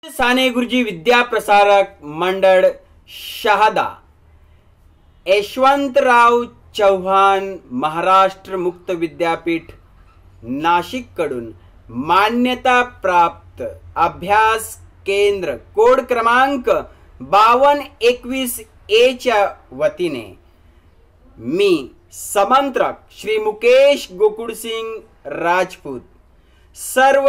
साने गुरुजी विद्या प्रसारक मंडळ शहादा, यशवंतराव चव्हाण महाराष्ट्र मुक्त विद्यापीठ नाशिक कडून मान्यता प्राप्त अभ्यास केंद्र कोड क्रमांक 5221A च्या वतीने मी समंत्रक श्री मुकेश गोकुळसिंग राजपूत सर्व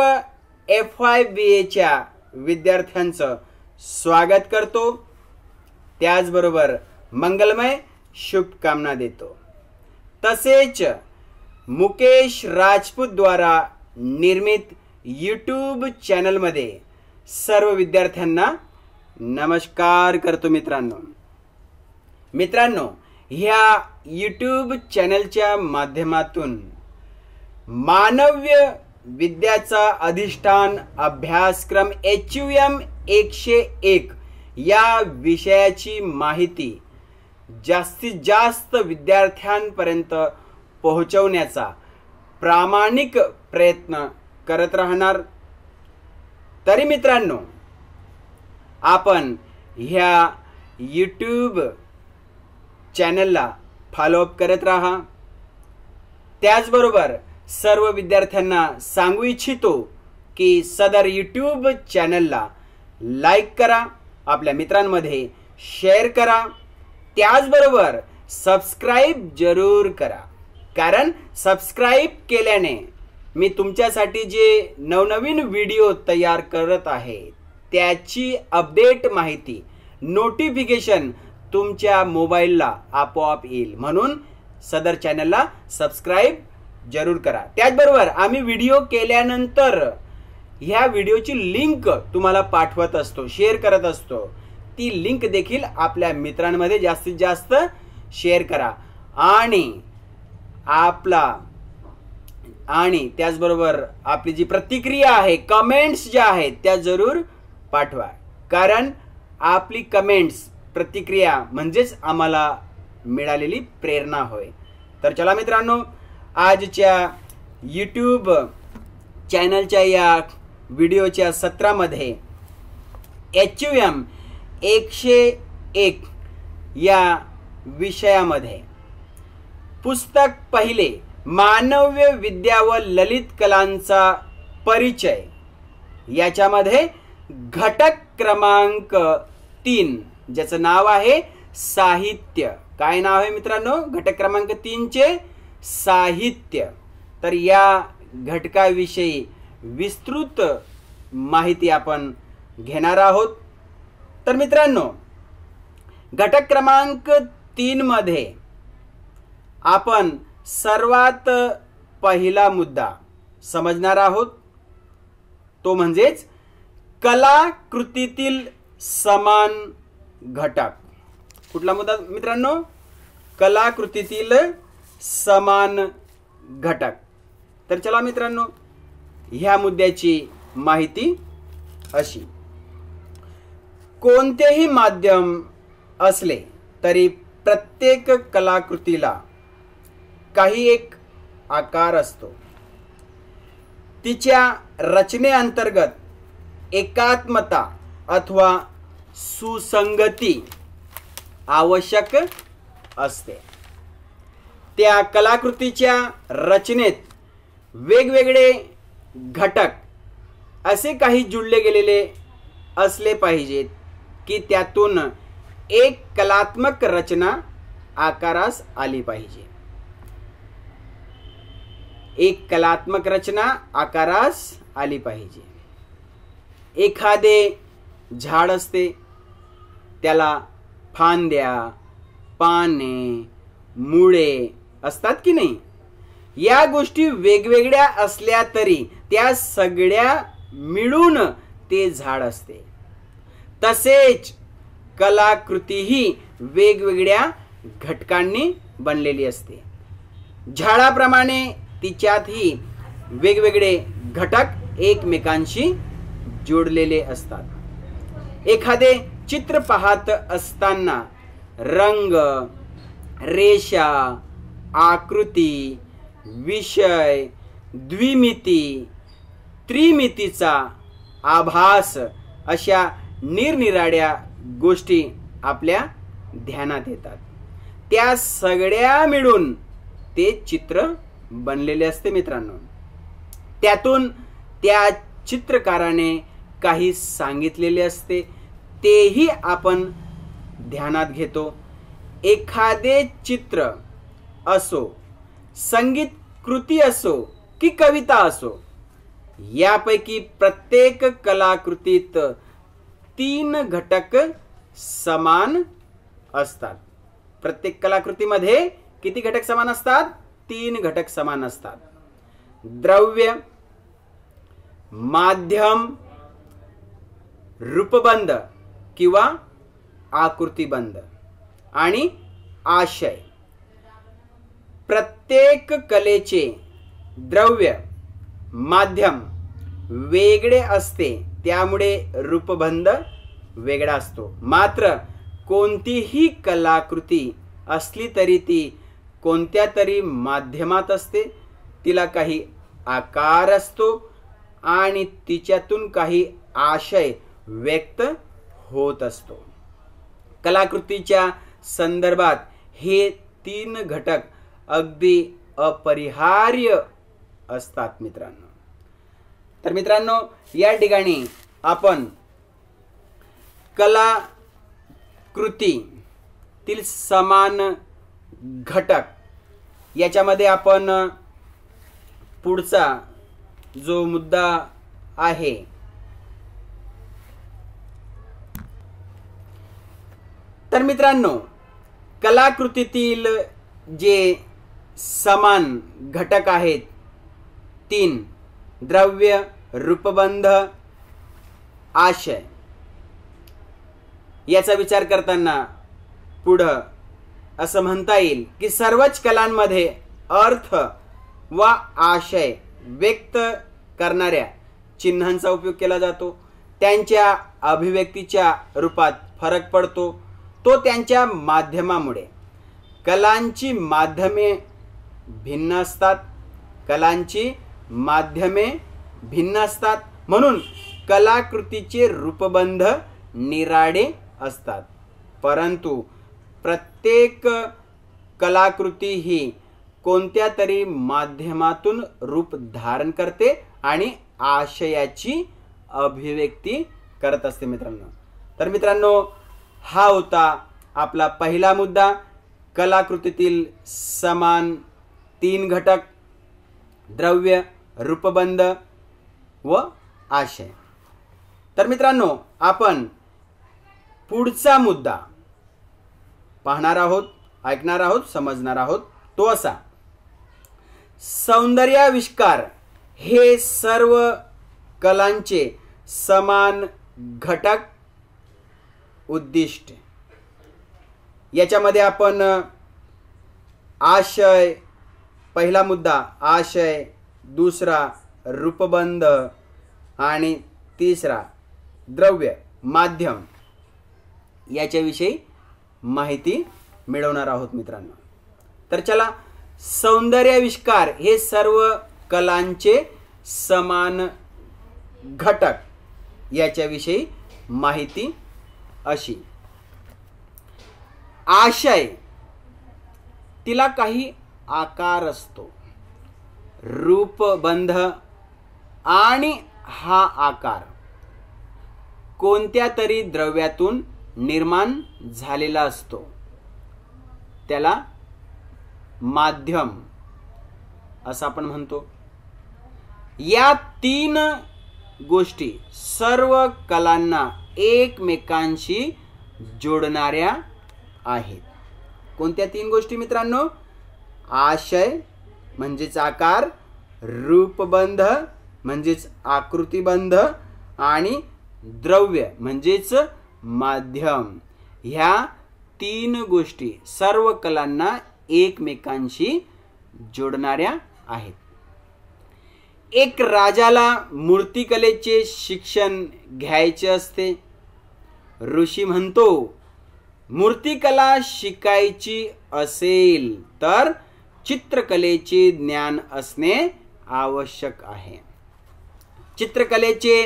FYBA च्या विद्यार्थ्यांचं स्वागत करतो। त्याचबरोबर मंगलमय शुभकामना देतो। तसेच मुकेश राजपूत द्वारा निर्मित YouTube चॅनल मध्ये सर्व विद्यार्थ्यांना नमस्कार करतो। मित्रांनो ह्या YouTube चॅनलच्या माध्यमातून मानव्य विद्याचा अधिष्ठान अभ्यासक्रम HUM 101 या विषयाची माहिती जास्तीत जास्त विद्यार्थ्यांपर्यंत पोहोचवण्याचा प्रामाणिक प्रयत्न करत राहणार। तरी मित्रांनो आपण ह्या YouTube चॅनलला फॉलोअप करत राहा। त्याचबरोबर सर्व विद्यार्थ्यांना सांगू इच्छितो की सदर YouTube चॅनलला लाईक करा, आपल्या मित्रांमध्ये शेअर करा, त्याचबरोबर सबस्क्राइब जरूर करा। कारण सबस्क्राइब केल्याने मी तुमच्यासाठी जे नवनवीन व्हिडिओ तयार करत आहे त्याची अपडेट माहिती नोटिफिकेशन तुमच्या मोबाईलला आपोआप येईल, म्हणून सदर चॅनलला सबस्क्राइब जरूर करा। त्याचबरोबर आम्ही व्हिडिओ केल्यानंतर ह्या व्हिडिओची लिंक तुम्हाला पाठवत असतो, शेअर करत असतो। ती लिंक देखील आपल्या मित्रांमध्ये जास्तीत जास्त शेअर करा आणि त्याचबरोबर आपली जी प्रतिक्रिया आहे, कमेंट्स ज्या आहेत त्या जरूर पाठवा। कारण आपली कमेंट्स, प्रतिक्रिया म्हणजेच आम्हाला मिळालेली प्रेरणा होय। तर चला मित्रांनो, आजच्या YouTube चॅनलच्या या व्हिडिओच्या सत्रामध्ये HUM 101 या विषयामध्ये पुस्तक पहिले मानव्य विद्या व ललित कलांचा परिचय याच्यामध्ये घटक क्रमांक 3 ज्याचं नाव आहे साहित्य। काय नाव आहे मित्रांनो? घटक क्रमांक 3 चे साहित्य। तर या घटकाविषयी विस्तृत माहिती आपण घेणार आहोत। तर मित्रांनो घटक क्रमांक 3 मध्ये आपण सर्वात पहिला मुद्दा समजणार आहोत, तो म्हणजेच कलाकृतीतील समान घटक। कुठला मुद्दा मित्रांनो? कलाकृतीतील समान घटक। तर चला मित्रांनो, ह्या मुद्द्याची माहिती अशी, कोणतेही माध्यम असले तरी प्रत्येक कलाकृतीला काही एक आकार असतो। तिच्या रचनेअंतर्गत एकात्मता अथवा सुसंगती आवश्यक असते। त्या कलाकृतीच्या रचनेत वेगवेगळे घटक असे काही जुळले गेलेले असले पाहिजेत की त्यातून एक कलात्मक रचना आकारास आली पाहिजे। एक कलात्मक रचना आकारास आली पाहिजे। एखादे झाड असते, त्याला फांद्या, पाने, मुळे असतात की नाही? या गोष्टी वेगवेगळ्या असल्या तरी त्या सगळ्या मिळून ते झाड असते। तसेच कलाकृतीही वेगवेगळ्या घटकांनी बनलेली असते। झाडाप्रमाणे तिच्यातही वेगवेगळे घटक एकमेकांशी जोडलेले असतात। एखादे चित्र पाहत असताना रंग, रेषा, आकृती, विषय, द्विमिती, त्रिमितीचा आभास अशा निरनिराळ्या गोष्टी आपल्या ध्यानात येतात. त्या सगळ्या मिळून ते चित्र बनलेले असते मित्रांनो. त्यातून त्या चित्रकाराने काही सांगितलेले असते, तेही आपण ध्यानात घेतो. एखादे चित्र असो, संगीत कृती असो की कविता असो, यापैकी प्रत्येक कलाकृतीत 3 घटक समान असतात. प्रत्येक कलाकृतीमध्ये किती घटक समान असतात? 3 घटक समान असतात. द्रव्य, माध्यम, रूपबंध किंवा आकृतिबंध आणि आशय. प्रत्येक कलेचे द्रव्य, माध्यम वेगळे असते, त्यामुळे रूपबंध वेगळा असतो. मात्र कोणतीही कलाकृती असली तरी ती कोणत्या तरी माध्यमात असते. तिला काही आकार असतो आणि तिच्यातून काही आशय व्यक्त होत असतो. कलाकृतीच्या संदर्भात हे 3 घटक अगदी अपरिहार्य असतात मित्रांनो. तर मित्रांनो, या ठिकाणी आपण कलाकृतीतील समान घटक याच्यामध्ये आपण पुढचा जो मुद्दा आहे तर मित्रांनो, कलाकृतीतील जे समान घटक आहेत 3, द्रव्य, रूपबंध, आशय, याचा विचार करताना पुढं असं म्हणता येईल की सर्वच कलांमध्ये अर्थ व आशय व्यक्त करणाऱ्या चिन्हांचा उपयोग केला जातो. त्यांच्या अभिव्यक्तीच्या रूपात फरक पडतो तो त्यांच्या माध्यमामुळे. कलांची माध्यमे भिन्न असतात. म्हणून कलाकृतीचे रूपबंध निराळे असतात. परंतु प्रत्येक कलाकृती ही कोणत्या तरी माध्यमातून रूप धारण करते आणि आशयाची अभिव्यक्ती करत असते मित्रांनो. तर मित्रांनो, हा होता आपला पहिला मुद्दा, कलाकृतीतील समान 3 घटक, द्रव्य, रूपबंध व आशय. तर मित्रांनो, आपण पुढचा मुद्दा पाहणार आहोत, ऐकणार आहोत, समजणार आहोत. तो असा: सौंदर्याविष्कार हे सर्व कलांचे समान घटक उद्दिष्ट. याच्यामध्ये आपण आशय, पहिला मुद्दा आशय, दुसरा रूपबंध आणि तिसरा द्रव्य, माध्यम याच्याविषयी माहिती मिळवणार आहोत मित्रांनो. तर चला, सौंदर्याविष्कार हे सर्व कलांचे समान घटक याच्याविषयी माहिती अशी. आशय, तिला काही आकार असतो. रूपबंध आणि हा आकार कोणत्या तरी द्रव्यातून निर्माण झालेला असतो, त्याला माध्यम असं आपण म्हणतो. या 3 गोष्टी सर्व कलांना एकमेकांशी जोडणाऱ्या आहेत. कोणत्या 3 गोष्टी मित्रांनो? आशय म्हणजेच आकार, रूपबंध म्हणजेच आकृतिबंध आणि द्रव्य म्हणजेच माध्यम. ह्या 3 गोष्टी सर्व कलांना एकमेकांशी जोडणाऱ्या आहेत. एक राजाला मूर्तिकलेचे शिक्षण घ्यायचे असते. ऋषी म्हणतो, मूर्तिकला शिकायची असेल तर चित्रकलेचे ज्ञान असणे आवश्यक आहे. चित्रकलेचे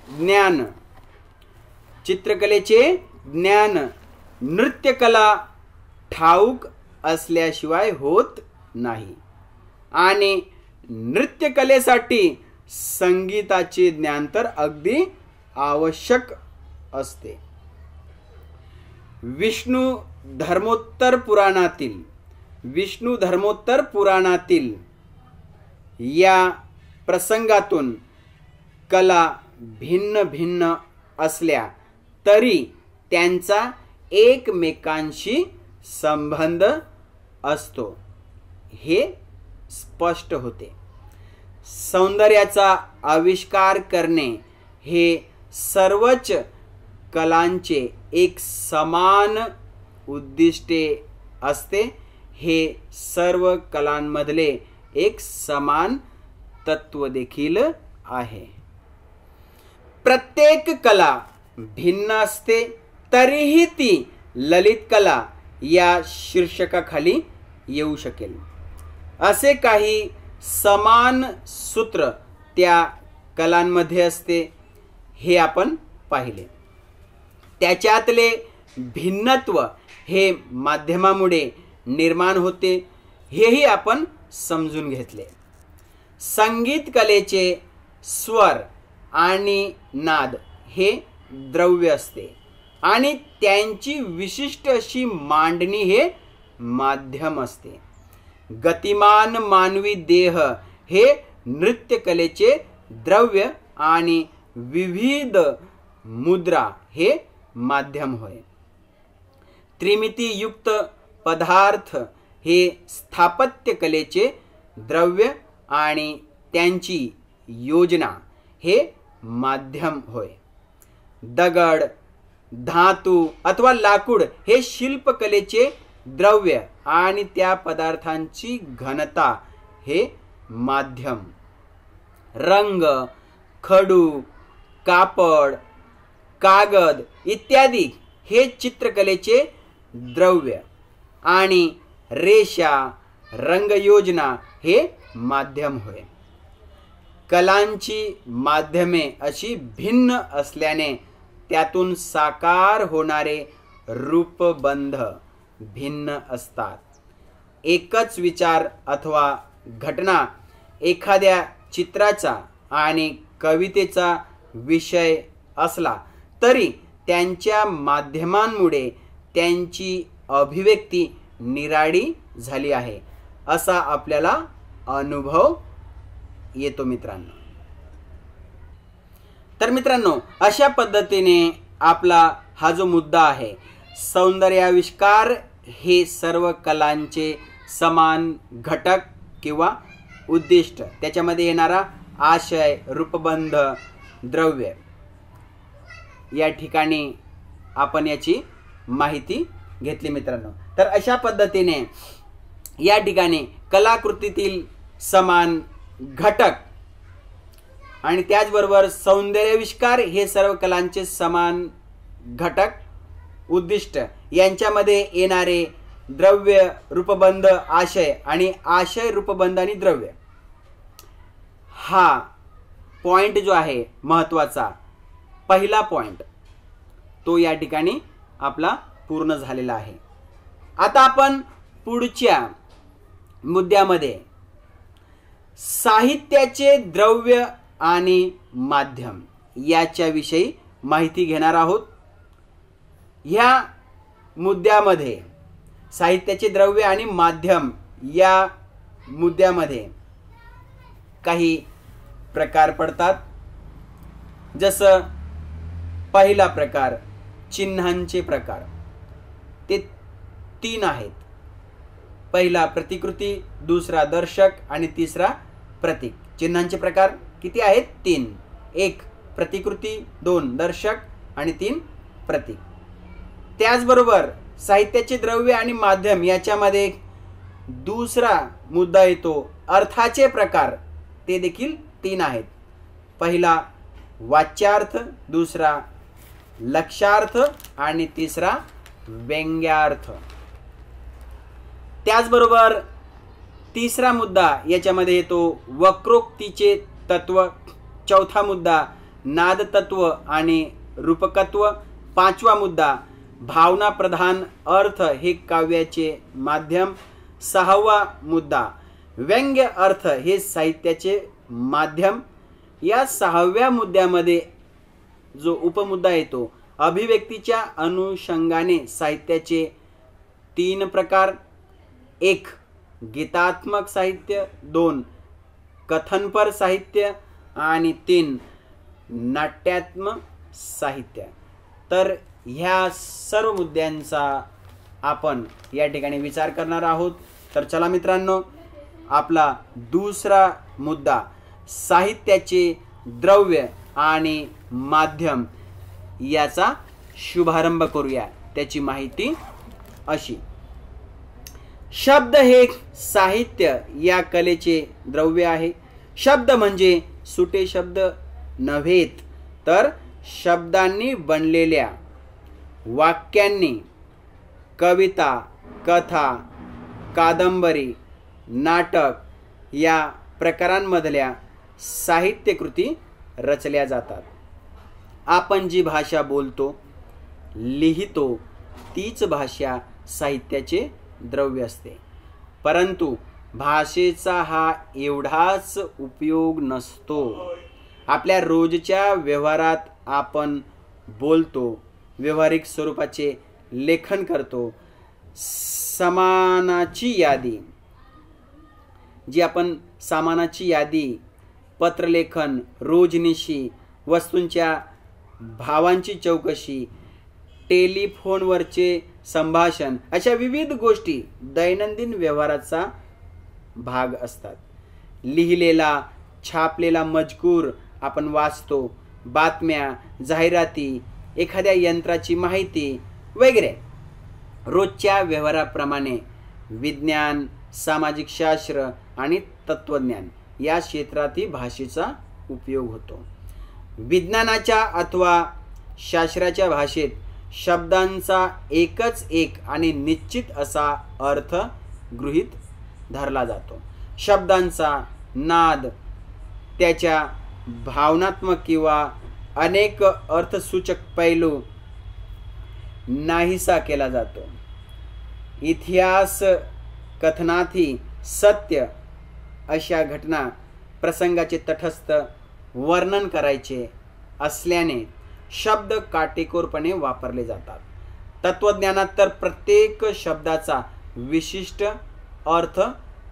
ज्ञान चित्रकलेचे ज्ञान नृत्यकला ठाऊक असल्याशिवाय होत नाही आणि नृत्यकलेसाठी संगीताचे ज्ञान तर अगदी आवश्यक असते. विष्णू धर्मोत्तर पुराणातील या प्रसंगातून कला भिन्न भिन्न असल्या तरी त्यांचा एकमेकांशी संबंध असतो हे स्पष्ट होते. सौंदर्याचा आविष्कार करणे हे सर्वच कलांचे एक समान उद्दिष्टे असते. हे सर्व कलांमधले एक समान तत्व देखील आहे. प्रत्येक कला भिन्न असते तरीही ती ललित कला या शीर्षकाखाली येऊ शकेल. असे काही समान सूत्र त्या कलांमध्ये असते हे आपण पाहिले. त्याच्यातले भिन्नत्व हे माध्यमामुळे निर्माण होते हेही आपण समजून घेतले. संगीत कलेचे स्वर आणि नाद हे द्रव्य असते आणि त्यांची विशिष्ट अशी मांडणी हे माध्यम असते. गतिमान मानवी देह हे नृत्य कलेचे द्रव्य आणि विविध मुद्रा हे माध्यम होय. त्रिमितीयुक्त पदार्थ हे स्थापत्य कलेचे द्रव्य आणि त्यांची योजना हे माध्यम होय. दगड, धातू अथवा लाकूड हे शिल्पकलेचे द्रव्य आणि त्या पदार्थांची घनता हे माध्यम. रंग, खडू, कापड, कागद इत्यादी हे चित्रकलेचे द्रव्य आणि रेषा, रंगयोजना हे माध्यम होय. कलांची माध्यमे अशी भिन्न असल्याने त्यातून साकार होणारे रूपबंध भिन्न असतात. एकच विचार अथवा घटना एखाद्या चित्राचा आणि कवितेचा विषय असला तरी त्यांच्या माध्यमांमुळे त्यांची अभिव्यक्ती निराळी झाली आहे असा आपल्याला अनुभव येतो मित्रांनो. तर मित्रांनो, अशा पद्धतीने आपला हा जो मुद्दा आहे, सौंदर्याविष्कार हे सर्व कलांचे समान घटक किंवा उद्दिष्ट, त्याच्यामध्ये येणारा आशय, रूपबंध, द्रव्य, या ठिकाणी आपण याची माहिती घेतली मित्रांनो. तर अशा पद्धतीने या ठिकाणी कलाकृतीतील समान घटक आणि त्याचबरोबर सौंदर्याविष्कार हे सर्व कलांचे समान घटक, उद्दिष्ट यांच्यामध्ये येणारे द्रव्य, रूपबंध, आशय आणि आशय, रूपबंध आणि द्रव्य, हा पॉइंट जो आहे महत्त्वाचा पहिला पॉइंट तो या ठिकाणी आपला पूर्ण झालेला आहे. आता आपण पुढच्या मुद्द्यामध्ये साहित्याचे द्रव्य आणि माध्यम याच्याविषयी माहिती घेणार आहोत. ह्या मुद्द्यामध्ये साहित्याचे द्रव्य आणि माध्यम या मुद्द्यामध्ये काही प्रकार पडतात. जसं पहिला प्रकार चिन्हांचे प्रकार, ते 3 आहेत. पहिला प्रतिकृती, दुसरा दर्शक आणि तिसरा प्रतीक. चिन्हांचे प्रकार किती आहेत? 3. 1 प्रतिकृती, 2 दर्शक आणि 3 प्रतीक. त्याचबरोबर साहित्याचे द्रव्य आणि माध्यम याच्यामध्ये दुसरा मुद्दा येतो, अर्थाचे प्रकार. ते देखील 3 आहेत. पहिला वाच्यार्थ, दुसरा लक्ष्यार्थ आणि तिसरा व्यंग्यार्थ. त्याचबरोबर तिसरा मुद्दा याच्यामध्ये येतो वक्रोक्तीचे तत्व. चौथा मुद्दा नाद तत्व आणि रूपकत्व. 5वा मुद्दा, भावना प्रधान अर्थ हे काव्याचे माध्यम. 6वा मुद्दा, व्यंग्य अर्थ हे साहित्याचे माध्यम. या 6व्या मुद्द्यामध्ये जो उपमुद्दा येतो, अभिव्यक्तीच्या अनुषंगाने साहित्याचे 3 प्रकार. 1 गीतात्मक साहित्य, 2 कथनपर साहित्य आणि 3 नाट्यात्मक साहित्य. तर ह्या सर्व मुद्द्यांचा आपण या ठिकाणी विचार करणार आहोत. तर चला मित्रांनो, आपला दुसरा मुद्दा, साहित्याचे द्रव्य आणि माध्यम, याचा शुभारंभ करूया. त्याची माहिती अशी, शब्द हे साहित्य या कलेचे द्रव्य आहे. शब्द म्हणजे सुटे शब्द नव्हेत, तर शब्दांनी बनलेल्या वाक्यांनी कविता, कथा, कादंबरी, नाटक या प्रकारांमधल्या साहित्यकृती रचल्या जातात. आपण जी भाषा बोलतो, लिहितो, तीच भाषा साहित्याचे द्रव्य असते. परंतु भाषेचा हा एवढाच उपयोग नसतो. आपल्या रोजच्या व्यवहारात आपण बोलतो, व्यावहारिक स्वरूपाचे लेखन करतो. सामानाची यादी, पत्रलेखन, रोजनिशी, वस्तूंच्या भावांची चौकशी, टेलिफोनवरचे संभाषण, अशा विविध गोष्टी दैनंदिन व्यवहाराचा भाग असतात. लिहिलेला, छापलेला मजकूर आपण वाचतो. बातम्या, जाहिराती, एखाद्या यंत्राची माहिती वगैरे. रोजच्या व्यवहाराप्रमाणे विज्ञान, सामाजिक शास्त्र आणि तत्वज्ञान या क्षेत्रातही भाषेचा उपयोग होतो. विज्ञानाच्या अथवा शास्त्राच्या भाषेत शब्दांचा एकच एक आणि निश्चित असा अर्थ गृहीत धरला जातो. शब्दांचा नाद, त्याच्या भावनात्मक किंवा अनेक अर्थसूचक पैलू नाहीसा केला जातो. इतिहास कथनातही सत्य अशा घटना प्रसंगाचे तटस्थ वर्णन करायचे असल्याने शब्द काटेकोरपणे वापरले जातात. तत्वज्ञानात तर प्रत्येक शब्दाचा विशिष्ट अर्थ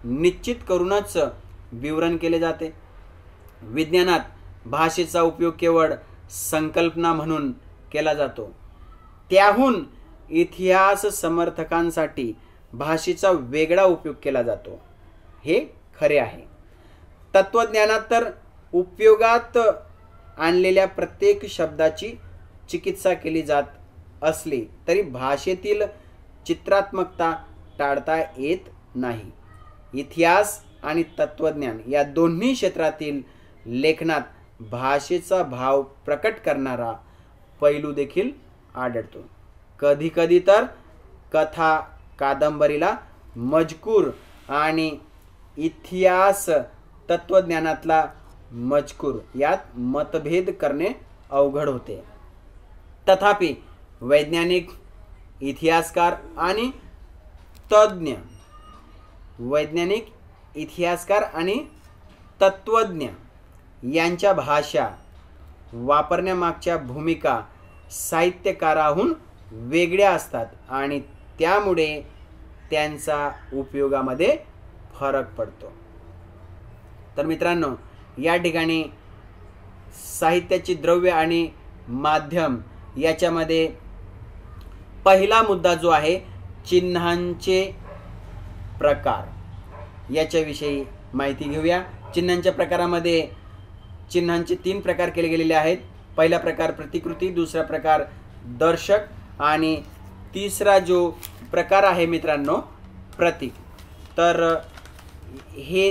निश्चित करूनच विवरण केले जाते. विज्ञानात भाषेचा उपयोग केवळ संकल्पना म्हणून केला जातो. त्याहून इतिहास समर्थकांसाठी भाषेचा वेगळा उपयोग केला जातो, हे खरे आहे. तत्वज्ञानात तर उपयोगात आणलेल्या प्रत्येक शब्दाची चिकित्सा केली जात असली तरी भाषेतील चित्रात्मकता टाळता येत नाही. इतिहास आणि तत्वज्ञान या दोन्ही क्षेत्रातील लेखनात भाषेचा भाव प्रकट करणारा पैलू देखील आढळतो. कधीकधी तर कथा कादंबरीला मजकूर आणि इतिहास तत्वज्ञानातला मजकूर यात मतभेद करणे अवघड होते. तथापि वैज्ञानिक, इतिहासकार आणि तत्वज्ञ यांच्या भाषा वापरण्यामागच्या भूमिका साहित्यकाराहून वेगळ्या असतात आणि त्यामुळे त्यांचा उपयोगामध्ये फरक पडतो. तर मित्रांनो, या ठिकाणी साहित्याची द्रव्य आणि माध्यम याच्यामध्ये पहिला मुद्दा जो आहे चिन्हांचे प्रकार, याच्याविषयी माहिती घेऊया. चिन्हांच्या प्रकारामध्ये चिन्हांचे 3 प्रकार केले गेलेले आहेत. पहिला प्रकार प्रतिकृती, दुसरा प्रकार दर्शक आणि तिसरा जो प्रकार आहे मित्रांनो प्रतीक. तर हे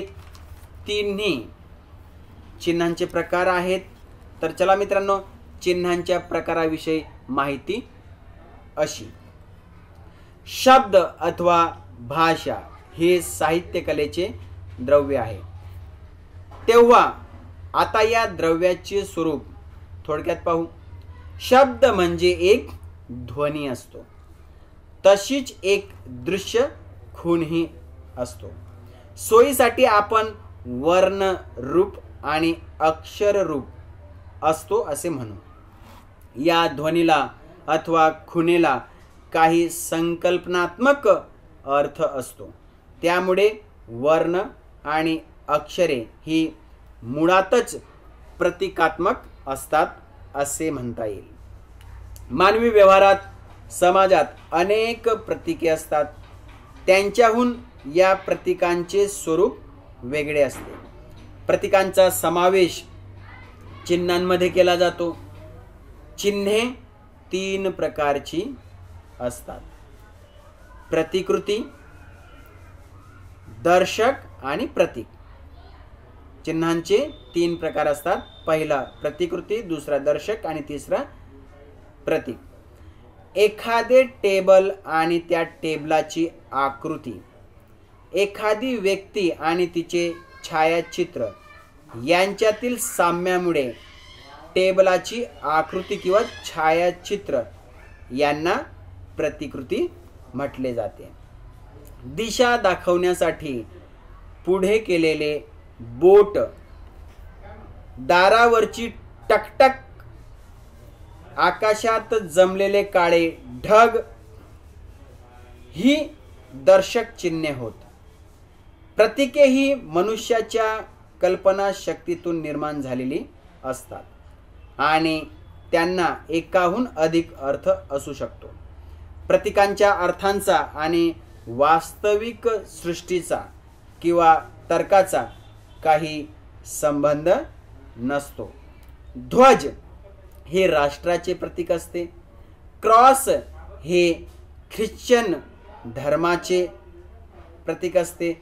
तिन्ही चिन्हांचे प्रकार आहेत. तर चला मित्रांनो, चिन्हांच्या प्रकाराविषयी माहिती अशी. शब्द अथवा भाषा हे साहित्य कलेचे द्रव्य आहे. तेव्हा आता या द्रव्याचे स्वरूप थोडक्यात पाहू. शब्द म्हणजे एक ध्वनी असतो, तशीच एक दृश्य खूणही असतो. सोयीसाठी आपण वर्ण रूप आणि अक्षर रूप असतो असे म्हणू. या ध्वनीला अथवा खुणेला काही संकल्पनात्मक अर्थ असतो. त्यामुळे वर्ण आणि अक्षरे ही मुळातच प्रतिकात्मक असतात असे म्हणता येईल. मानवी व्यवहारात, समाजात अनेक प्रतीके असतात. त्यांच्याहून या प्रतीकांचे स्वरूप वेगळे असते. प्रतीकांचा समावेश चिन्हांमध्ये केला जातो. चिन्हे 3 प्रकारची असतात: प्रतिकृती, दर्शक आणि प्रतीक. चिन्हांचे 3 प्रकार असतात. पहिला प्रतिकृती, दुसरा दर्शक आणि तिसरा प्रतीक. एखादे टेबल आणि त्या टेबलाची आकृती, एखादी व्यक्ती आणि तिचे छायाचित्र यांच्यातील साम्यामुळे टेबलाची आकृती किंवा छायाचित्र यांना प्रतिकृती म्हटले जाते. दिशा दाखवण्यासाठी पुढे केलेले बोट, दारावरची टकटक, आकाशात जमलेले काळे ढग ही दर्शक चिन्हे होत. प्रतीके ही मनुष्याच्या कल्पना शक्तीतून निर्माण झालेली असतात आणि त्यांना एकाहून अधिक अर्थ असू शकतो. प्रतीकांच्या अर्थांचा आणि वास्तविक सृष्टीचा किंवा तर्काचा काही संबंध नसतो. ध्वज हे राष्ट्राचे प्रतीक असते. क्रॉस हे ख्रिश्चन धर्माचे प्रतीक असते.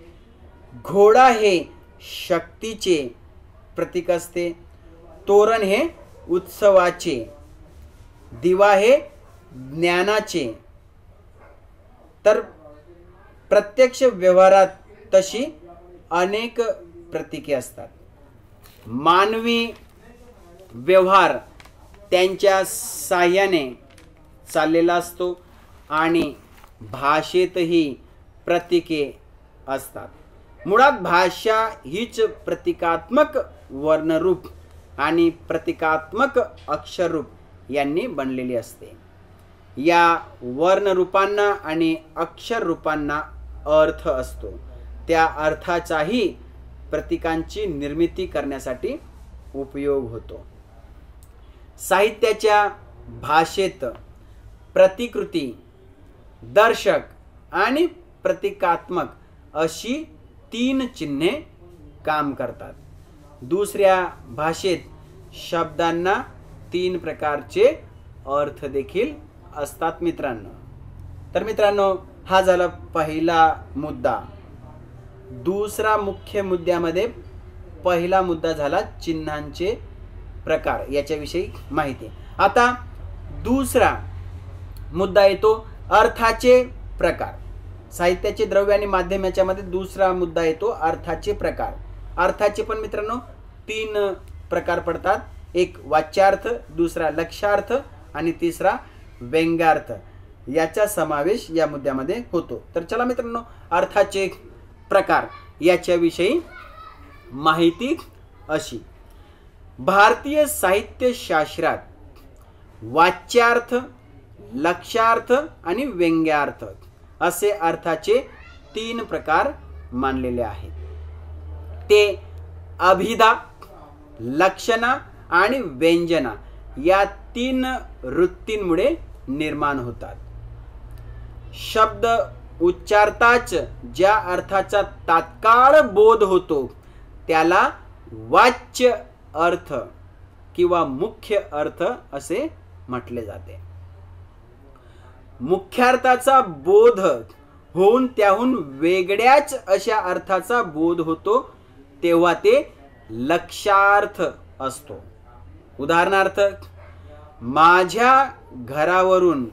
घोडा हे शक्तीचे प्रतीक असते. तोरण हे उत्सवाचे, दिवा हे ज्ञानाचे. तर प्रत्यक्ष व्यवहारात तशी अनेक प्रतीके असतात. मानवी व्यवहार त्यांच्या साह्याने चाललेला असतो आणि भाषेतही प्रतीके असतात. मुळात भाषा हीच प्रतिकात्मक वर्णरूप आणि प्रतिकात्मक अक्षररूप यांनी बनलेली असते. या वर्णरूपांना आणि अक्षररूपांना अर्थ असतो. त्या अर्थाचाही प्रतीकांची निर्मिती करण्यासाठी उपयोग होतो. साहित्याच्या भाषेत प्रतिकृती, दर्शक आणि प्रतिकात्मक अशी 3 चिन्हे काम करतात. दुसऱ्या भाषेत शब्दांना 3 प्रकारचे अर्थ देखील असतात मित्रांनो. तर मित्रांनो, हा झाला पहिला मुद्दा. दुसरा मुख्य मुद्द्यामध्ये पहिला मुद्दा झाला चिन्हांचे प्रकार याच्याविषयी माहिती. आता दुसरा मुद्दा येतो अर्थाचे प्रकार. साहित्याचे, द्रव्य आणि माध्यम याच्यामध्ये दुसरा मुद्दा येतो अर्थाचे प्रकार. अर्थाचे पण मित्रांनो 3 प्रकार पडतात. एक वाच्यार्थ, दुसरा लक्ष्यार्थ आणि तिसरा व्यंग्यार्थ. याचा समावेश या मुद्द्यामध्ये होतो. तर चला मित्रांनो, अर्थाचे प्रकार याच्याविषयी माहिती अशी. भारतीय साहित्यशास्त्रात वाच्यार्थ, लक्ष्यार्थ आणि व्यंग्यार्थ असे अर्थाचे 3 प्रकार मानलेले आहेत. ते अभिधा, लक्षणा आणि व्यंजना या 3 वृत्तींमुळे निर्माण होतात. शब्द उच्चारताच ज्या अर्थाचा तात्काळ बोध होतो त्याला वाच्य अर्थ किंवा मुख्य अर्थ असे म्हटले जाते. मुख्यार्थाचा बोध होऊन त्याहून वेगळ्याच अशा अर्थाचा बोध होतो तेव्हा ते लक्ष्यार्थ असतो. उदाहरणार्थ, माझ्या घरावरून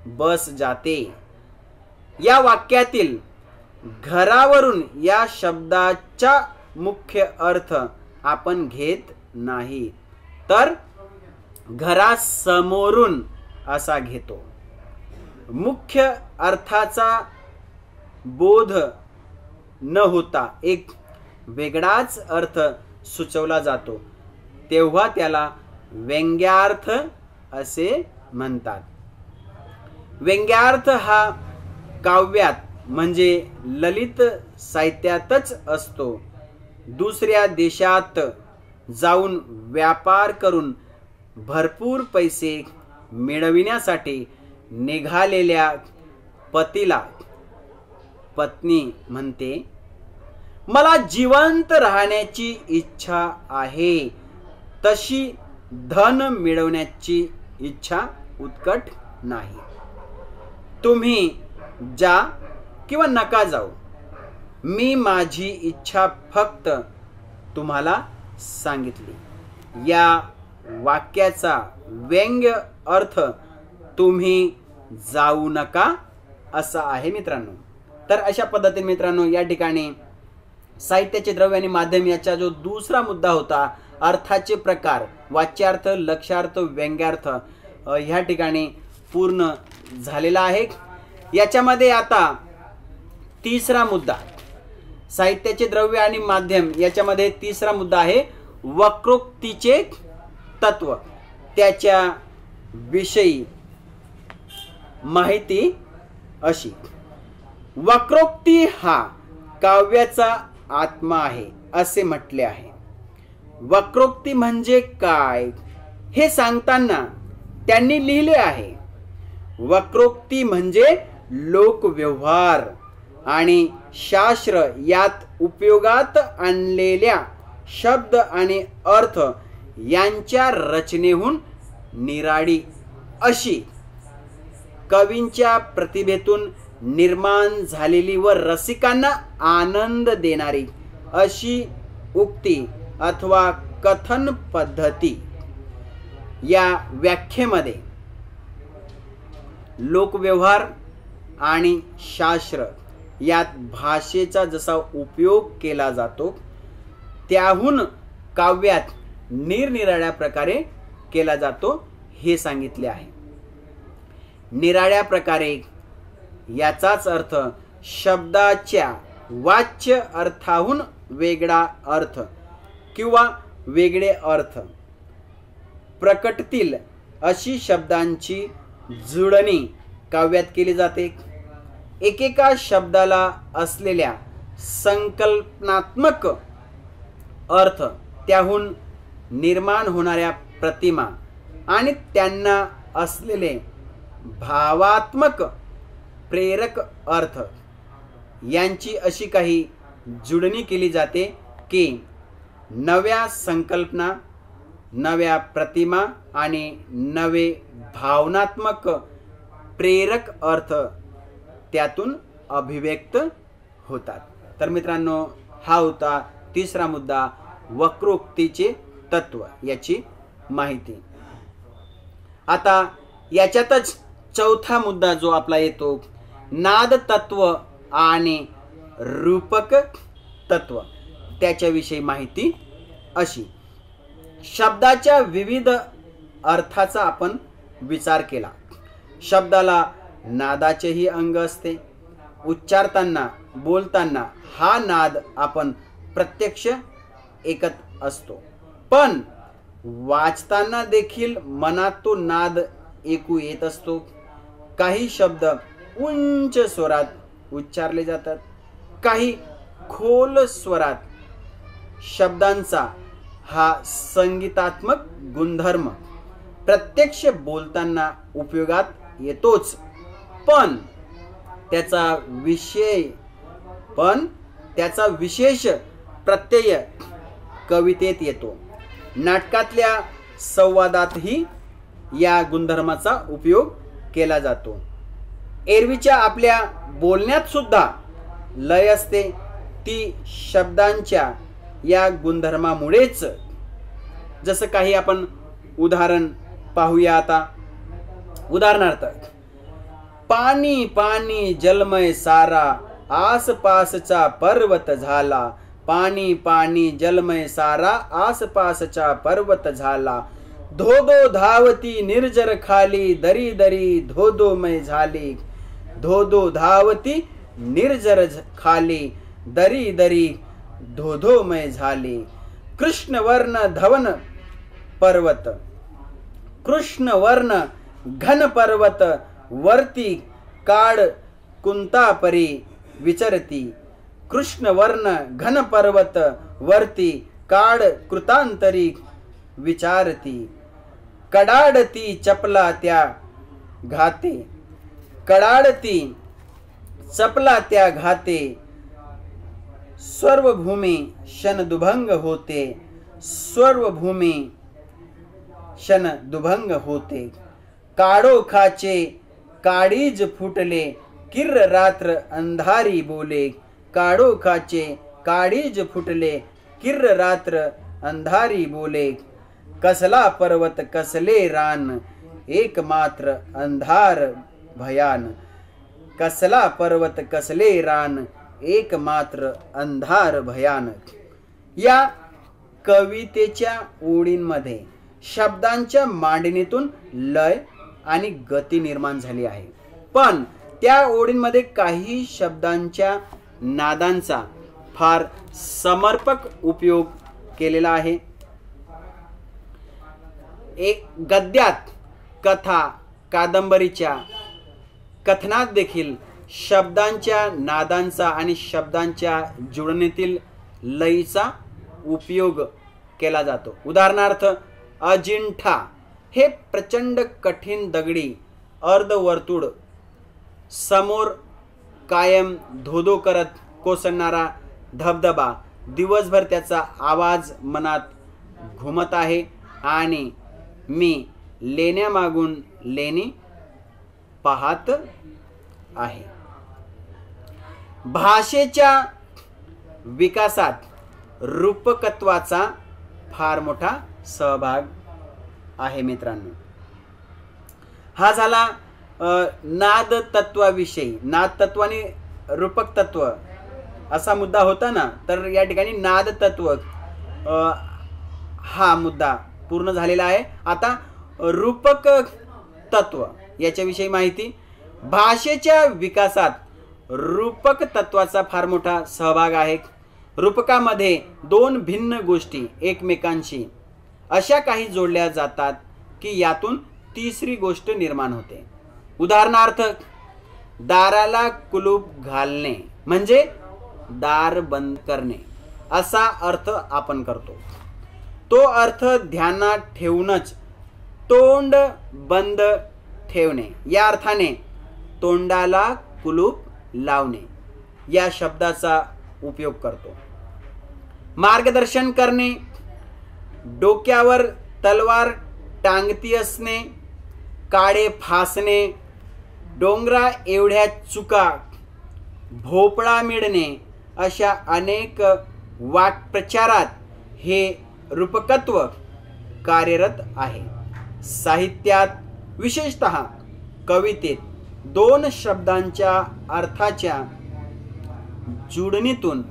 बस जाते या वाक्यातील घरावरून या शब्दाचा मुख्य अर्थ आपण घेत नाही, तर घरासमोरून असा घेतो. मुख्य अर्थाचा बोध न होता एक वेगळाच अर्थ सुचवला जातो तेव्हा त्याला व्यंग्यार्थ असे म्हणतात. व्यंग्यार्थ हा काव्यात म्हणजे ललित साहित्यातच असतो. दुसऱ्या देशात जाऊन व्यापार करून भरपूर पैसे मिळविण्यासाठी निघालेल्या पतीला पत्नी म्हणते, मला जिवंत राहण्याची इच्छा आहे, तशी धन मिळवण्याची इच्छा उत्कट नाही. तुम्ही जा किंवा नका जाऊ, मी माझी इच्छा फक्त तुम्हाला सांगितली. या वाक्याचा व्यंग्य अर्थ तुम्ही जाऊ नका असा आहे मित्रांनो. तर अशा पद्धतीने मित्रांनो या ठिकाणी साहित्याचे द्रव्य आणि माध्यम याचा जो दुसरा मुद्दा होता, अर्थाचे प्रकार, वाच्यार्थ, लक्ष्यार्थ, व्यंग्यार्थ, ह्या ठिकाणी पूर्ण झालेला आहे. याच्यामध्ये आता तिसरा मुद्दा, साहित्याचे द्रव्य आणि माध्यम याच्यामध्ये तिसरा मुद्दा आहे वक्रोक्तीचे तत्व. त्याच्या विषयी माहिती अशी, वक्रोक्ती हा काव्याचा आत्मा आहे असे म्हटले आहे. वक्रोक्ती म्हणजे काय हे सांगताना त्यांनी लिहिले आहे, वक्रोक्ती म्हणजे लोकव्यवहार आणि शास्त्र यात उपयोगात आणलेल्या शब्द आणि अर्थ यांच्या रचनेहून निराळी अशी कवींच्या प्रतिभेतून निर्माण झालेली व रसिकांना आनंद देणारी अशी उक्ती अथवा कथन पद्धती. या व्याख्येमध्ये लोकव्यवहार आणि शास्त्र यात भाषेचा जसा उपयोग केला जातो त्याहून काव्यात निरनिराळ्या प्रकारे केला जातो हे सांगितले आहे. निराळ्या प्रकारे याचाच अर्थ शब्दाच्या वाच्य अर्थाहून वेगळा अर्थ किंवा वेगळे अर्थ प्रकटतील अशी शब्दांची जुळणी काव्यात केली जाते. एकेका शब्दाला असलेल्या संकल्पनात्मक अर्थ, त्याहून निर्माण होणाऱ्या प्रतिमा आणि त्यांना असलेले भावात्मक प्रेरक अर्थ यांची अशी काही जुळणी केली जाते की नव्या संकल्पना, नव्या प्रतिमा आणि नवे भावनात्मक प्रेरक अर्थ त्यातून अभिव्यक्त होतात. तर मित्रांनो हा होता तिसरा मुद्दा, वक्रोक्तीचे तत्व याची माहिती. आता याच्यातच चौथा मुद्दा जो आपला येतो, नाद तत्व आणि रूपक तत्व, त्याच्याविषयी माहिती अशी. शब्दाच्या विविध अर्थाचा आपण विचार केला. शब्दाला नादाचेही अंग असते. उच्चारताना, बोलताना हा नाद आपण प्रत्यक्ष ऐकत असतो, पण वाचताना देखील मनात तो नाद ऐकू येत असतो. काही शब्द उंच स्वरात उच्चारले जातात, काही खोल स्वरात. शब्दांचा हा संगीतात्मक गुणधर्म प्रत्यक्ष बोलताना उपयोगात येतोच, पण त्याचा विशेष प्रत्यय कवितेत येतो. नाटकातल्या संवादातही या गुणधर्माचा उपयोग केला जातो. एरवीच्या आपल्या बोलण्यात सुद्धा लय असते, ती शब्दांच्या या गुणधर्मामुळेच. जसं काही आपण उदाहरण पाहूया आता. उदाहरणार्थ, पाणी पाणी जलमय सारा, आसपासचा पर्वत झाला. पाणी पाणी जलमय सारा, आसपासचा पर्वत झाला. धो धो धावती निर्जर खाली दरी दरी धो धो मय झाली धो धो धावती निर्जर खाली दरी दरी धो धो मय झाली कृष्ण वर्ण धवन पर्वत कृष्ण वर्ण घन पर्वत वरती काड कुंता परी विचरती कृष्ण वर्ण घन पर्वत वरती काड कृतांतरी विचारती कडाडती चपला त्या घाते कडाडती चपला त्या घाते सर्वभूमी शन दुभंग होते सर्वभूमी शन दुभंग होते काडोखाचे काडीज फुटले किर्र रात्र अंधारी बोले काडोखाचे काडीज फुटले किर्र रात्र अंधारी बोले कसला पर्वत कसले रान एकमात्र अंधार भयान कसला पर्वत कसले रान एकमात्र अंधार भयानक। या कवितेच्या ओळींमध्ये शब्दांच्या मांडणीतून लय आणि गती निर्माण झाली आहे, पण त्या ओळींमध्ये काही शब्दांच्या नादांचा फार समर्पक उपयोग केलेला आहे। एक गद्यात कथा कादंबरीच्या कथनात देखील शब्दांच्या नादांचा आणि शब्दांच्या जुळणीतील लयीचा उपयोग केला जातो। उदाहरणार्थ अजिंठा हे प्रचंड कठीण दगडी अर्धवर्तुळ समोर कायम धोधो करत कोसळणारा धबधबा दिवसभर त्याचा आवाज मनात घुमत आहे आणि मी लेण्यामागून लेणी पाहत आहे। भाषेच्या विकासात रूपकत्वाचा फार मोठा सहभाग आहे मित्रांनो। हा झाला नाद तत्वाविषयी। नाद तत्व आणि रूपक तत्व असा मुद्दा होता ना, तर या ठिकाणी नाद तत्व हा मुद्दा पूर्ण झालेला आहे। आता रूपक तत्व याच्याविषयी माहिती। भाषेच्या विकासात रूपक तत्वाचा फार मोठा सहभाग आहे। रूपकामध्ये दोन भिन्न गोष्टी एकमेकांशी अशा काही जोडल्या जातात की यातून तिसरी गोष्ट निर्माण होते। उदाहरणार्थ दाराला कुलूप घालणे म्हणजे दार बंद करणे असा अर्थ आपण करतो। तो अर्थ ध्यानात ठेवूनच तोंड बंद ठेवणे या अर्थाने तोंडाला कुलूप लावणे या शब्दाचा उपयोग करतो। मार्गदर्शन करणे, डोक्यावर तलवार टांगती असणे, काळे फासणे, डोंगरा एवढ्या चुका, भोपळा मिळणे अशा अनेक वाक्प्रचारात हे रूपकत्व कार्यरत आहे। साहित्यात विशेषतः कवितेत दोन शब्दांच्या अर्थाच्या जुळणीतून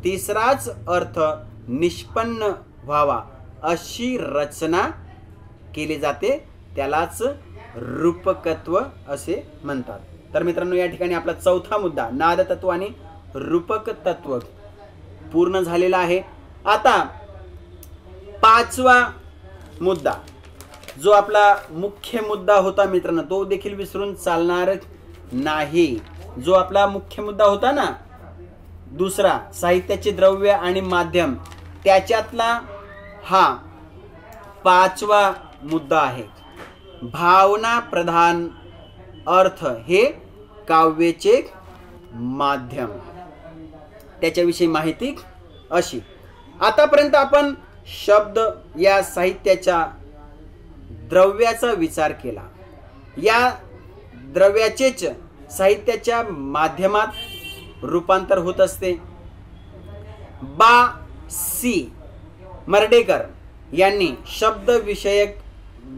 तिसराच अर्थ निष्पन्न व्हावा अशी रचना केली जाते, त्यालाच रूपकत्व असे म्हणतात। तर मित्रांनो, या ठिकाणी आपला चौथा मुद्दा नाद तत्व आणि रूपक तत्व पूर्ण झालेला आहे। आता पाचवा मुद्दा जो आपला मुख्य मुद्दा होता मित्रांनो, तो देखील विसरून चालणार नाही। जो आपला मुख्य मुद्दा होता ना दुसरा, साहित्याचे द्रव्य आणि माध्यम, त्याच्यातला हा पाचवा मुद्दा आहे। भावना प्रधान अर्थ हे काव्याचे माध्यम, त्याच्याविषयी माहिती अशी। आतापर्यंत आपण शब्द या साहित्याच्या द्रव्याचा विचार केला। या द्रव्याचेच साहित्याच्या माध्यमात रूपांतर होत असते। बा सी मर्ढेकर यांनी शब्द विषयक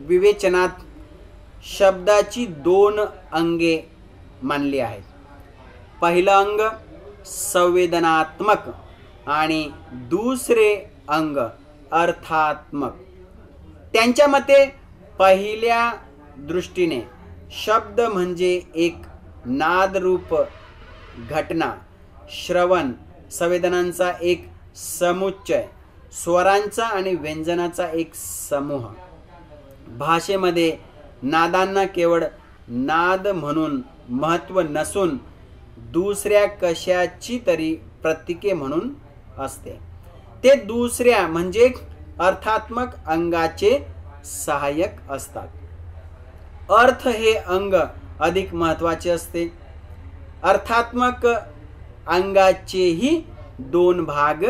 विवेचनात शब्दाची दोन अंगे मानली आहेत। पहिलं अंग संवेदनात्मक आणि दुसरे अंग अर्थात्मक। त्यांच्या मते पहिल्या दृष्टीने शब्द म्हणजे एक नादरूप घटना, श्रवण संवेदनांचा एक समुच्चय, स्वरांचा आणि व्यंजनाचा एक समूह. भाषेमध्ये नादांना केवळ नाद म्हणून महत्त्व नसून दुसऱ्या कशाची तरी प्रतीके म्हणून असते. ते दुसऱ्या म्हणजे अर्थात्मक अंगाचे सहाय्यक असतात. अर्थ हे अंग अधिक महत्त्वाचे असते. अर्थात्मक अंगाचेही दोन भाग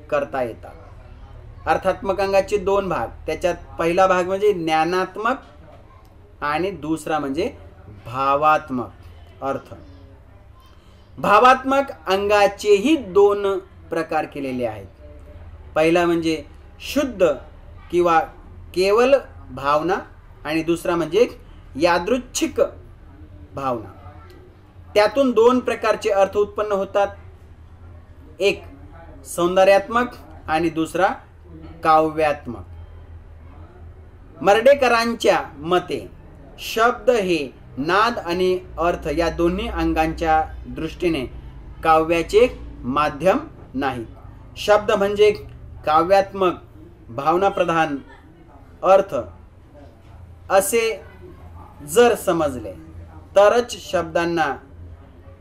करता येतात. अर्थात्मक अंगाचे दोन भाग, त्याच्यात पहिला भाग म्हणजे ज्ञानात्मक आणि दुसरा म्हणजे भावात्मक अर्थ. भावात्मक अंगाचेही दोन प्रकार केलेले आहेत. पहिला म्हणजे शुद्ध किंवा केवल भावना आणि दुसरा म्हणजे यादृच्छिक भावना. त्यातून दोन प्रकारचे अर्थ उत्पन्न होतात. एक सौंदर्यात्मक आणि दुसरा काव्यात्मक. मर्ढेकरांच्या मते शब्द हे नाद आणि अर्थ या दोन्ही अंगांच्या दृष्टीने काव्याचे माध्यम नाही. शब्द म्हणजे काव्यात्मक, भावनाप्रधान अर्थ असे जर समजले तरच शब्दांना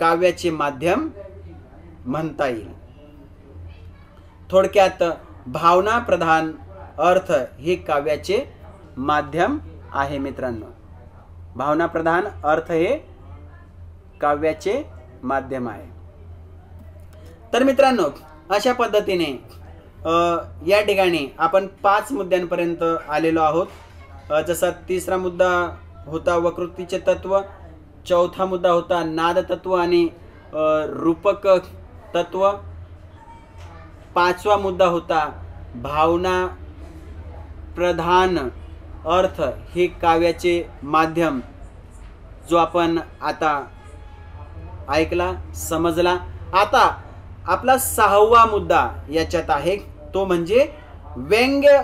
काव्याचे माध्यम म्हणता येईल. थोडक्यात भावना प्रधान अर्थ हे काव्याचे माध्यम आहे मित्रांनो. भावना प्रधान अर्थ हे काव्याचे माध्यम आहे. तर मित्रांनो, अशा पद्धतीने या ठिकाणी आपण 5 मुद्द्यांपर्यंत आलेलो आहोत. जसा तिसरा मुद्दा होता वक्रोक्तीचे तत्व, चौथा मुद्दा होता नाद तत्व आणि रूपक तत्व, पाचवा मुद्दा होता भावना प्रधान अर्थ हे काव्याचे माध्यम, जो आपण आता ऐकला, समजला. आता आपला 6वा मुद्दा याच्यात आहे, तो म्हणजे व्यंग्य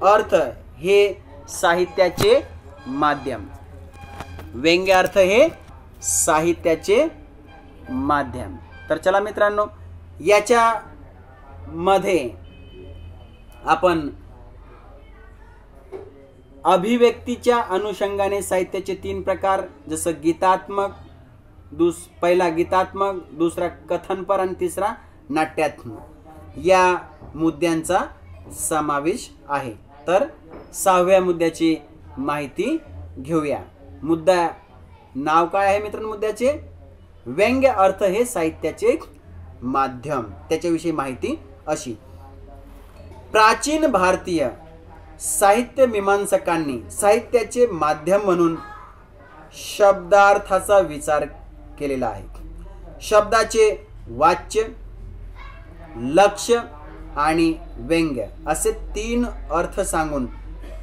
अर्थ हे साहित्याचे माध्यम. व्यंग्य अर्थ हे साहित्याचे माध्यम. तर चला मित्रांनो, याच्या मध्ये आपण अभिव्यक्तीच्या अनुषंगाने साहित्याचे 3 प्रकार, जसं गीतात्मक, पहिला गीतात्मक, दुसरा कथनपर आणि तिसरा नाट्यात्मक, या मुद्द्यांचा समावेश आहे. तर 6व्या मुद्द्याची माहिती घेऊया. मुद्दा नाव काय आहे मित्रांनो मुद्द्याचे? व्यंग्य अर्थ हे साहित्याचे माध्यम. त्याच्याविषयी माहिती अशी: प्राचीन भारतीय साहित्य मीमांसकांनी साहित्याचे माध्यम म्हणून शब्दार्थाचा विचार केलेला आहे. शब्दाचे वाच्य, लक्ष्य आणि व्यंग्य असे 3 अर्थ सांगून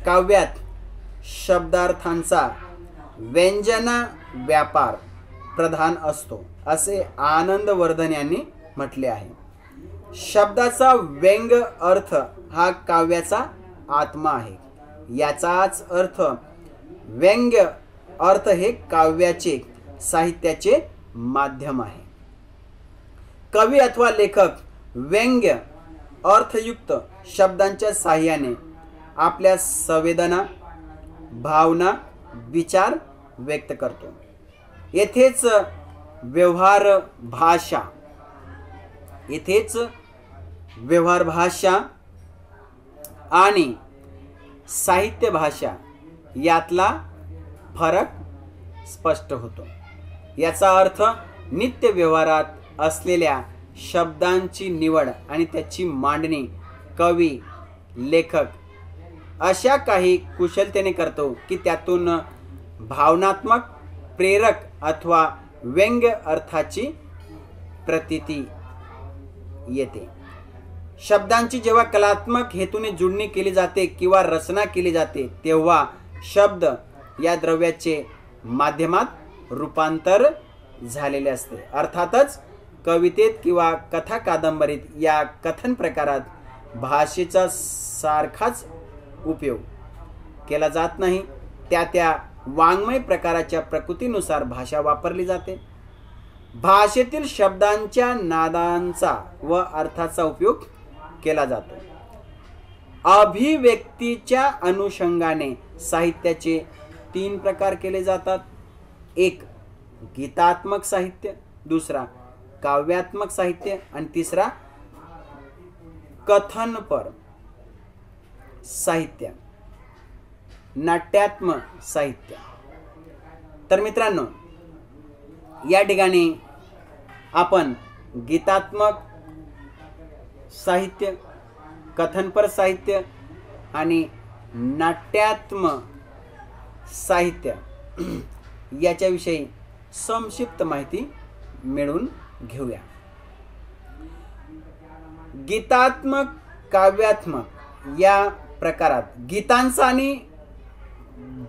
काव्यात शब्दार्थांचा व्यंजना व्यापार प्रधान असतो, असे आनंदवर्धन यांनी म्हटले आहे. शब्दाचा व्यंग्य अर्थ हा काव्याचा आत्मा आहे. याचाच अर्थ व्यंग्य अर्थ हे काव्याचे साहित्याचे माध्यम आहे. कवी अथवा लेखक व्यंग्य अर्थयुक्त शब्दांच्या साहाय्याने आपल्या संवेदना, भावना, विचार व्यक्त करतो. येथेच व्यवहार भाषा आणि साहित्य भाषा यातला फरक स्पष्ट होतो. याचा अर्थ नित्य व्यवहारात असलेल्या शब्दांची निवड आणि त्याची मांडणी कवी, लेखक अशा काही कुशलतेने करतो की त्यातून भावनात्मक, प्रेरक अथवा व्यंग्य अर्थाची प्रतीती येते. शब्दांची जेव्हा कलात्मक हेतूने जुळणी केली जाते किंवा रचना केली जाते, तेव्हा शब्द या द्रव्याचे माध्यमात रूपांतर झालेले असते. अर्थातच कवितेत किंवा कथा कादंबरीत या कथन प्रकारात भाषेचा सारखाच उपयोग केला जात नाही। त्या वाङ्मय प्रकाराच्या प्रकृतीनुसार भाषा वापरली जाते। भाषेतील शब्दांच्या नादांचा व अर्थाचा उपयोग केला जातो। अभिव्यक्तीच्या अनुषंगाने साहित्याचे 3 प्रकार केले जातात। एक गीतात्मक साहित्य, दुसरा काव्यात्मक साहित्य आणि तिसरा कथनपर साहित्य, नाट्यात्मक साहित्य। तर मित्रांनो, या ठिकाणी आपण गीतात्मक साहित्य, कथनपर साहित्य आणि नाट्यात्मक साहित्य याच्याविषयी संक्षिप्त माहिती मिळवून घेऊया। गीतात्मक काव्यात्मक या प्रकारात गीतांचा आणि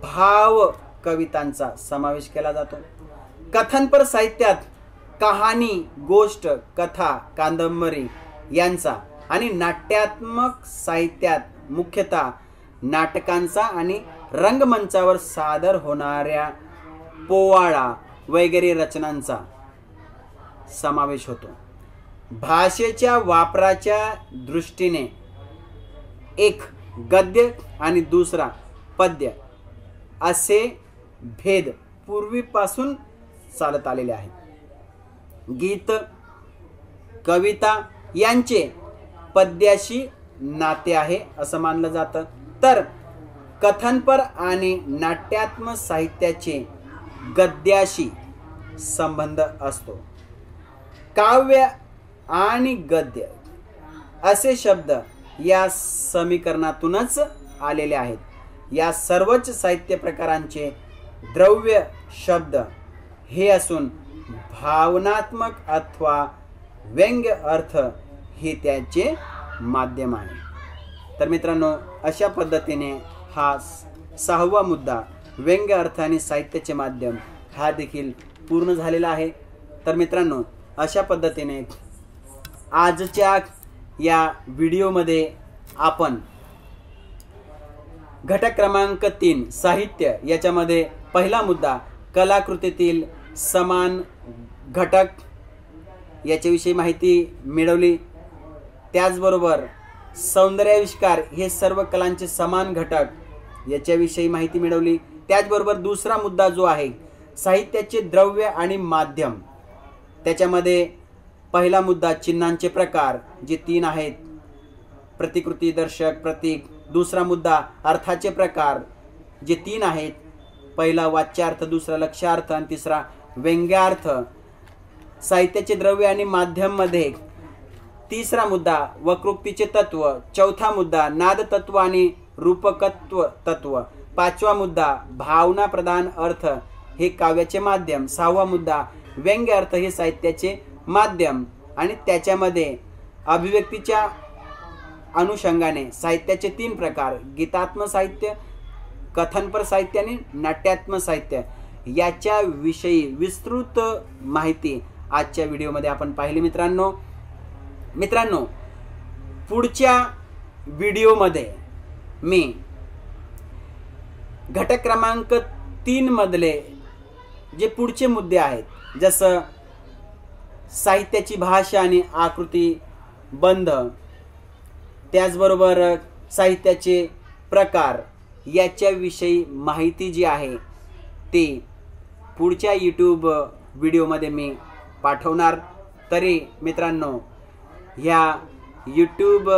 भाव कवितांचा समावेश केला जातो। कथनपर साहित्यात कहाणी, गोष्ट, कथा, कादंबरी यांचा आणि नाट्यात्मक साहित्यात मुख्यतः नाटकांचा आणि रंगमंचावर सादर होणाऱ्या पोवाडा वगैरे रचनांचा समावेश होतो। भाषेच्या वापराच्या दृष्टीने एक गद्य आणि दुसरा पद्य असे भेद पूर्वीपासून चालत आलेले आहेत। गीत, कविता यांचे पद्याशी नाते आहे असं मानलं जातं, तर कथनपर आणि नाट्यात्मक साहित्याचे गद्याशी संबंध असतो। काव्य आणि गद्य असे शब्द या समीकरणातूनच आलेले आहेत। या सर्वच साहित्य प्रकारांचे द्रव्य शब्द हे असून भावनात्मक अथवा व्यंग्य अर्थ हे त्याचे माध्यम आहे। तर मित्रांनो, अशा पद्धतीने हा 6वा मुद्दा व्यंग्य अर्थ आणि साहित्याचे माध्यम हा देखील पूर्ण झालेला आहे। तर मित्रांनो, अशा पद्धतीने आजच्या या व्हिडिओमध्ये आपण घटक क्रमांक 3 साहित्य याच्यामध्ये पहिला मुद्दा कलाकृतीतील समान घटक याच्याविषयी माहिती मिळवली। त्याचबरोबर सौंदर्याविष्कार हे सर्व कलांचे समान घटक याच्याविषयी माहिती मिळवली। त्याचबरोबर दुसरा मुद्दा जो आहे साहित्याचे द्रव्य आणि माध्यम, त्याच्यामध्ये पहिला मुद्दा चिन्हांचे प्रकार जे 3 आहेत, प्रतिकृती, दर्शक, प्रतीक। दुसरा मुद्दा अर्थाचे प्रकार जे 3 आहेत, पहिला वाच्यार्थ, दुसरा लक्ष्यार्थ आणि तिसरा व्यंग्यार्थ। साहित्याचे द्रव्य आणि माध्यम मध्ये तिसरा मुद्दा वक्रोक्तीचे तत्व, चौथा मुद्दा नाद तत्व आणि रूपकत्व तत्व, पाचवा मुद्दा भावना प्रधान अर्थ हे काव्याचे माध्यम, 6वा मुद्दा व्यंग्य अर्थ हे साहित्याचे माध्यम आणि त्याच्यामध्ये अभिव्यक्तीच्या अनुषंगाने साहित्याचे 3 प्रकार गीतात्मक साहित्य, कथनपर साहित्य आणि नाट्यात्मक साहित्य याच्या विषयी विस्तृत माहिती आजच्या व्हिडिओमध्ये आपण पाहिली। मित्रांनो, पुढच्या व्हिडिओमध्ये मी घटक क्रमांक 3 मधले जे पुढचे मुद्दे आहेत, जसं साहित्याची भाषा आणि आकृती बंध, त्याचबरोबर साहित्याचे प्रकार याच्याविषयी माहिती जी आहे ती पुढच्या YouTube व्हिडिओमध्ये मी पाठवणार। तरी मित्रांनो, ह्या YouTube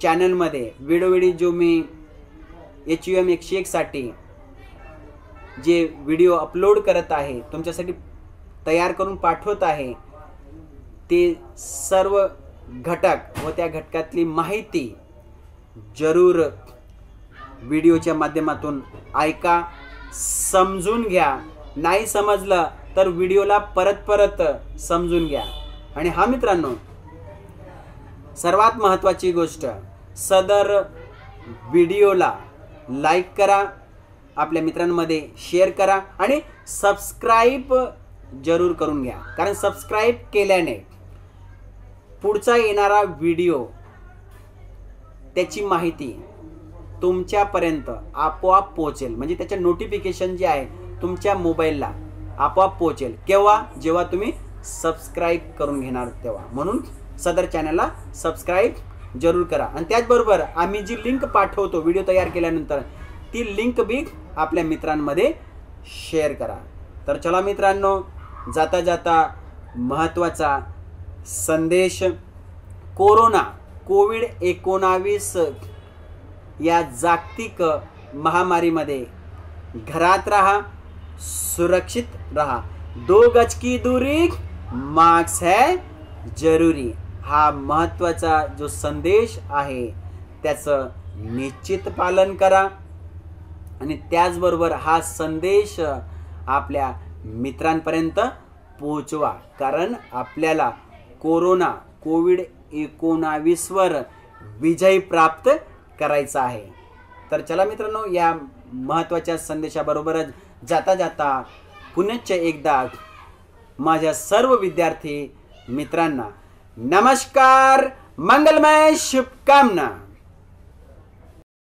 चॅनलमध्ये वेळोवेळी जो मी HUM 101 साठी जे व्हिडिओ अपलोड करत आहे, तुमच्यासाठी तयार करून पाठवत आहे, ते सर्व घटक व त्या घटकातली माहिती जरूर व्हिडिओच्या माध्यमातून ऐका, समजून घ्या। नाही समजलं तर व्हिडिओला परत समजून घ्या। आणि हा मित्रांनो, सर्वात महत्त्वाची गोष्ट, सदर व्हिडिओला लाईक करा, आपल्या मित्रांमध्ये शेअर करा आणि सबस्क्राईब जरूर करून घ्या। कारण सबस्क्राईब केल्याने पुढचा येणारा व्हिडिओ त्याची माहिती तुमच्यापर्यंत आपोआप पोहोचेल, म्हणजे त्याचे नोटिफिकेशन जे आहे तुमच्या मोबाईलला आपोआप पोहोचेल. केव्हा? जेव्हा तुम्ही सबस्क्राईब करून घेणार तेव्हा. म्हणून सदर चॅनलला सबस्क्राईब जरूर करा. आणि त्याचबरोबर आम्ही जी लिंक पाठवतो व्हिडिओ तयार केल्यानंतर, ती लिंक बी आपल्या मित्रांमध्ये शेअर करा. तर चला मित्रांनो, जाता जाता महत्त्वाचा संदेश. कोविड-19 या जागतिक महामारीमध्ये घरात राहा, सुरक्षित रहा, 2 गज की दूरी, मास्क है जरूरी. हा महत्त्वाचा जो संदेश आहे त्याचं निश्चित पालन करा. आणि त्याचबरोबर हा संदेश आपल्या मित्रांपर्यंत पोहोचवा, कारण आपल्याला कोविड-19 वर विजय प्राप्त करायचा आहे. तर चला मित्रांनो, या महत्त्वाच्या संदेशाबरोबरच जाता जाता पुनश्च एकदा माझ्या सर्व विद्यार्थी मित्रांना नमस्कार, मंगलमय शुभकामना.